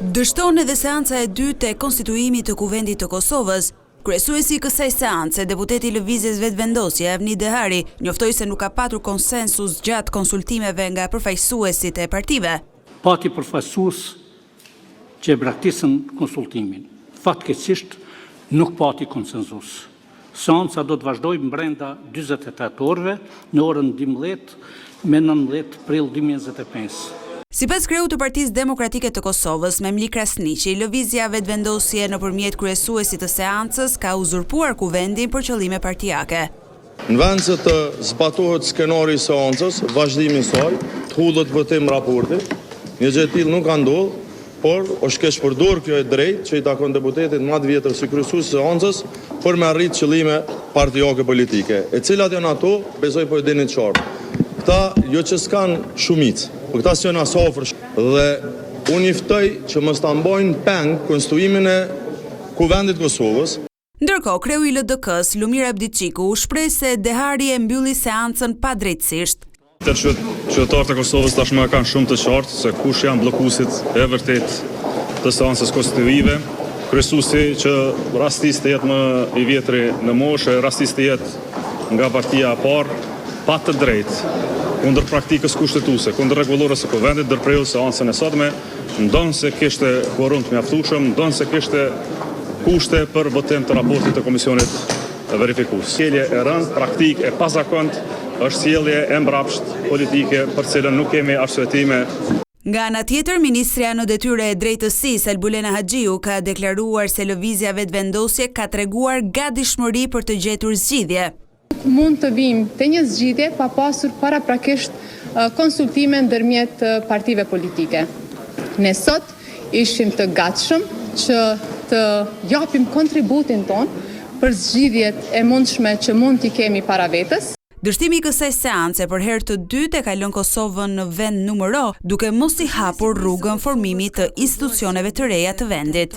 Dështon edhe seanca e dytë e konstituimit të Kuvendit të Kosovës. Kryesuesi i kësaj seance, deputeti i Lëvizjes Vetëvendosje Avni Dehari, njoftoi se nuk ka patur konsensus gjatë konsultimeve nga përfaqësuesit e partive. Pati përfaqësues që braktisën konsultimin. Fatkeqësisht nuk pati konsensus. Seanca do të vazhdojë brenda 48 orëve në orën 12 me 19 prill 2025. Sipas kreut të Partisë Demokratike të Kosovës, Memli Krasniqi, Lëvizja Vetëvendosje nëpërmjet kryesuesit të seancës ka uzurpuar kuvendin për qëllime partijake. Në vend se të zbatohet skenari i seancës, vazhdimi i saj, të hudhet votim raporti, një gjë e tillë nuk ka ndodhur, por është keq përdorur kjo e drejtë që i takon deputetit më të vjetër si kryesues i seancës për me arrit qëllime partijake politike, e cilat janë ato, besoj po e dini qartë. Këta jo që s'kan shumicë, por këta s'janë as afër dhe unë i ftoj që mos ta mbajnë peng konstituimin e Kuvendit të Kosovës. Ndërkohë, kreu i LDK-s, Lumir Abdiçiku, u shpreh se Dehari e mbylli seancën padrejtësisht. Qytetarët e Kosovës tashmë kanë shumë të qartë se kush janë bllokuesit e vërtet të seancës konstituive. Kryesuesi që rastisht të jetë më i vjetri në moshë, rastisht të jetë nga partia e parë, pa të drejtë kundër praktikës kushtetuese, kundër rregullore së Kuvendit, ndërprerur seancën e sotme, ndonë se kishte kvorum të mjaftueshëm, ndonë se kishte kushte për votim të raportit të komisionit verifikues. Sjellje e rënd, praktikë e pazakontë, është sjellje e mbrapsht politike për cilën nuk kemi arsyetime. Nga ana tjetër, ministrja në detyrë e drejtësisë Elbulena Haxhiu ka deklaruar se Lëvizja Vetëvendosje ka treguar gatishmëri për të gjetur zgjidhje. Mund të vim të një zgjidhje pa pasur paraprakisht konsultime ndërmjet partive politike. Ne sot ishim të gatshëm që të japim kontributin ton për zgjidhjet e mundshme që mund t'i kemi para vetës. Dështimi i kësaj seance për herë të dytë e ka lënë Kosovën në vend numero, duke mos i hapur rrugën formimit të institucioneve të reja të vendit.